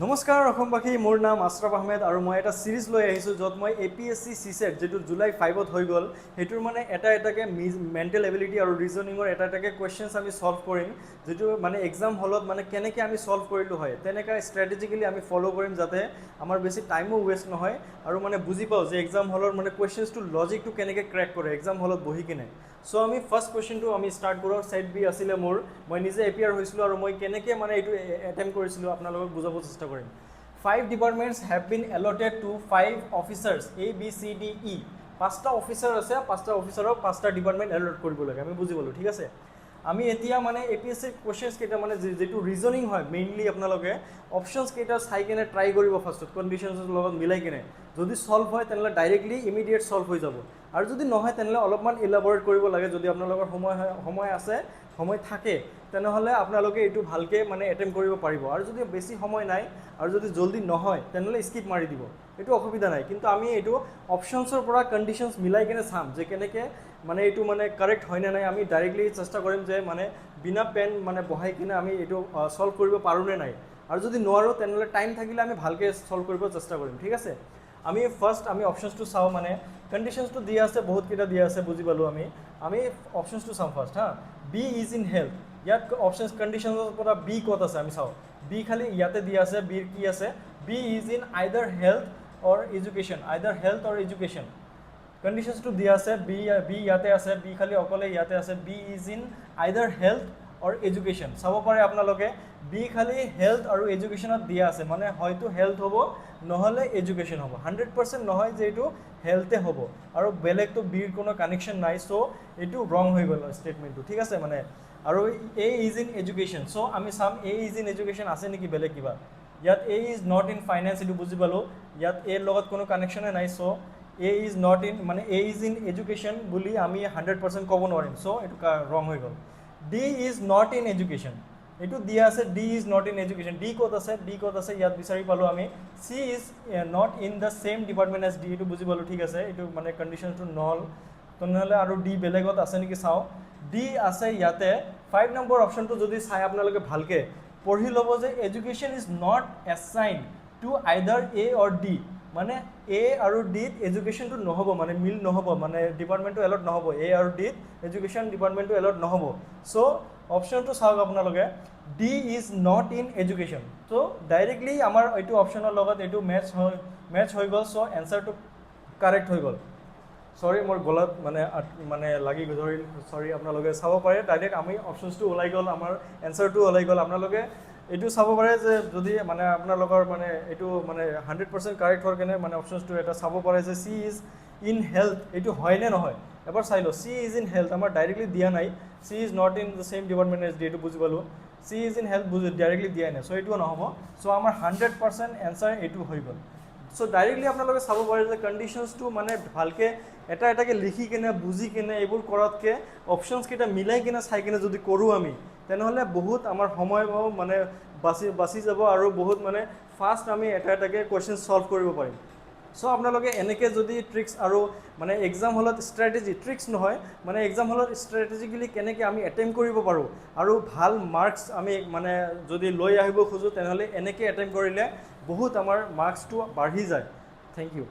নমস্কাৰ অসমবাসী, মোৰ নাম আশ্ৰফ আহমেদ আৰু মই এটা সিৰিজ লৈ আহিছোঁ য'ত মই APSC CSET যেটো জুলাই 5ত হৈ গ'ল সেইটোৰ মানে এটাকে মেণ্টেল এবিলিটি আৰু ৰিজনিঙৰ এটাকে কুৱেশ্যনছ আমি সলভ কৰিম যেটো মানে এক্সাম হলত মানে কেনেকৈ আমি সলভ কৰিলোঁ হয় তেনেকা ষ্ট্ৰেটেজিকেলি আমি ফলো কৰিম যাতে আমাৰ বেছি টাইমো ৱেষ্ট নহয় আৰু মানে বুজি পাওঁ যে এক্সাম হলৰ মানে কুৱেশ্যনছটো লজিকটো কেনেকৈ ক্ৰেক কৰে এক্সাম হলত বহি কিনে। সো আমি ফাৰ্ষ্ট কুৱেশ্যনটো আমি ষ্টাৰ্ট কৰোঁ। সেট বি আছিলে মোৰ, মই নিজে এপিয়াৰ হৈছিলোঁ আৰু মই কেনেকৈ মানে এইটো এটেম্প্ট কৰিছিলোঁ আপোনালোকক বুজাব চেষ্টা কৰিম। 5 departments have been allotted to 5 officers A, B, C, D, E. 5টা অফিচাৰ আছে, 5টা অফিচাৰক 5টা ডিপাৰ্টমেণ্ট এলট কৰিব লাগে, আমি বুজি পালোঁ, ঠিক আছে। আমি এতিয়া মানে APSC কুৱেশ্যনছ কেইটা মানে যেটো ৰিজনিং হয় মেইনলি আপোনালোকে অপশ্যনছ কেইটা চাই কিনে ট্ৰাই কৰিব ফাৰ্ষ্টত কণ্ডিশ্যনছৰ লগত মিলাই কিনে যদি সলভ হয় তেনেহ'লে ডাইৰেক্টলি ইমিডিয়েট সলভ হৈ যাব আৰু যদি নহয় তেনেহ'লে অলপমান ইলাবৰেট কৰিব লাগে। যদি আপোনালোকৰ সময় আছে, সময় থাকে তেনেহ'লে আপোনালোকে এইটো ভালকৈ মানে এটেম্প্ট কৰিব পাৰিব আৰু যদি বেছি সময় নাই আৰু যদি জলদি নহয় তেনেহ'লে স্কিপ মাৰি দিব, এইটো অসুবিধা নাই। কিন্তু আমি এইটো অপশ্যনছৰ পৰা কণ্ডিশ্যনছ মিলাই কিনে চাম যে কেনেকৈ মানে এইটো মানে কাৰেক্ট হয়নে নাই। আমি ডাইৰেক্টলি চেষ্টা কৰিম যে মানে বিনা পেন মানে বহাই কিনে আমি এইটো সলভ কৰিব পাৰোঁনে নাই আৰু যদি নোৱাৰোঁ তেনেহ'লে টাইম থাকিলে আমি ভালকৈ সলভ কৰিব চেষ্টা কৰিম, ঠিক আছে। আমি ফাৰ্ষ্ট আমি অপশ্যনছটো চাওঁ, মানে কণ্ডিশ্যনছটো দিয়া আছে, বহুতকেইটা দিয়া আছে, বুজি পালোঁ। আমি অপশ্যনছটো চাওঁ ফাৰ্ষ্ট হা। বি ইজ ইন হেল্থ, ইয়াত অপশ্যনছ কণ্ডিশ্যনৰ পৰা বি ক'ত আছে আমি চাওঁ। বি খালি ইয়াতে দিয়া আছে, বিৰ কি আছে, B is in either health or education, either health or education. কণ্ডিশ্যনছটো দিয়া আছে, বি ইয়াতে আছে, বি খালি অকলে ইয়াতে আছে, B is in either health or education. চাব পাৰে আপোনালোকে বি খালি হেল্থ আৰু এডুকেশ্যনত দিয়া আছে, মানে হয়তো হেল্থ হ'ব নহ'লে এডুকেশ্যন হ'ব। 100% নহয় যে এইটো হেল্থে হ'ব আৰু বেলেগতো বিৰ কোনো কানেকশ্যন নাই, চ' এইটো ৰং হৈ গ'ল ষ্টেটমেণ্টটো, ঠিক আছে মানে। আৰু এ ইজ ইন এডুকেশ্যন, চ' আমি চাম এ ইজ ইন এডুকেশ্যন আছে নেকি বেলেগ কিবা। ইয়াত এ ইজ নট ইন ফাইনেন্স, এইটো বুজি পালোঁ, ইয়াত এৰ লগত কোনো কানেকশ্যনে নাই, চ' এ ইজ নট ইন মানে এ ইজ ইন এডুকেশ্যন বুলি আমি 100% ক'ব নোৱাৰিম, চ' এইটো ৰং হৈ গ'ল। D is not in education, এইটো দিয়া আছে D is not in education, D ক'ত আছে, ডি ক'ত আছে ইয়াত বিচাৰি পালোঁ আমি। C is not in the same department as D, এইটো বুজি পালোঁ, ঠিক আছে। এইটো মানে কণ্ডিশ্যনটো নহ'ল, তেনেহ'লে আৰু ডি বেলেগত আছে নেকি চাওঁ। ডি আছে ইয়াতে। 5 নম্বৰ অপশ্যনটো যদি চাই আপোনালোকে ভালকৈ পঢ়ি ল'ব যে education is not assign to either A or D, মানে এ আৰু ডিত এডুকেশ্যনটো নহ'ব, মানে মিল নহ'ব, মানে ডিপাৰ্টমেণ্টটো এলট নহ'ব, এ আৰু ডিত এডুকেশ্যন ডিপাৰ্টমেণ্টটো এলট নহ'ব। চ' অপশ্যনটো চাওক আপোনালোকে, D is not in education, so' directly আমাৰ এইটো অপশ্যনৰ লগত এইটো মেটচ হৈ গ'ল, চ' এনচাৰটো কাৰেক্ট হৈ গ'ল। চৰি মোৰ গলাত মানে লাগি ধৰিল, চৰি। আপোনালোকে চাব পাৰে ডাইৰেক্ট আমি অপশ্যনছটো ওলাই গ'ল, আমাৰ এনচাৰটো ওলাই গ'ল। আপোনালোকে এইটো চাব পাৰে যে যদি মানে আপোনালোকৰ মানে এইটো মানে 100% কাৰেক্ট হোৱাৰ কাৰণে মানে অপশ্যনছটো এটা চাব পাৰে যে চি ইজ ইন হেল্থ, এইটো হয় নে নহয় এবাৰ চাই লওঁ। চি ইজ ইন হেল্থ আমাৰ ডাইৰেক্টলি দিয়া নাই, C is not in the same department as D, এইটো বুজি পালোঁ। C is in health directly দিয়াই নাই, চ' এইটোও নহ'ব, চ' আমাৰ 100% এনচাৰ এইটো হৈ গ'ল। চ' ডাইৰেক্টলি আপোনালোকে চাব পাৰে যে কণ্ডিশ্যনছটো মানে ভালকৈ এটাকে লিখি কিনে বুজি কিনে এইবোৰ কৰাতকৈ অপশ্যনছ কেইটা মিলাই কিনে চাই কিনে যদি কৰোঁ আমি তেনেহ'লে বহুত আমাৰ সময় মানে বাচি যাব আৰু বহুত মানে ফাষ্ট আমি এটাকে কুৱেশ্যন সলভ কৰিব পাৰিম। চ' আপোনালোকে এনেকৈ যদি ট্ৰিক্স আৰু মানে এক্সাম হলত ষ্ট্ৰেটেজি, ট্ৰিক্স নহয় মানে এক্সাম হলত ষ্ট্ৰেটেজিকেলি কেনেকৈ আমি এটেম্প্ট কৰিব পাৰোঁ আৰু ভাল মাৰ্কছ আমি মানে যদি লৈ আহিব খোজোঁ তেনেহ'লে এনেকৈ এটেম্প্ট কৰিলে বহুত আমাৰ মাৰ্কছটো বাঢ়ি যায়। Thank U.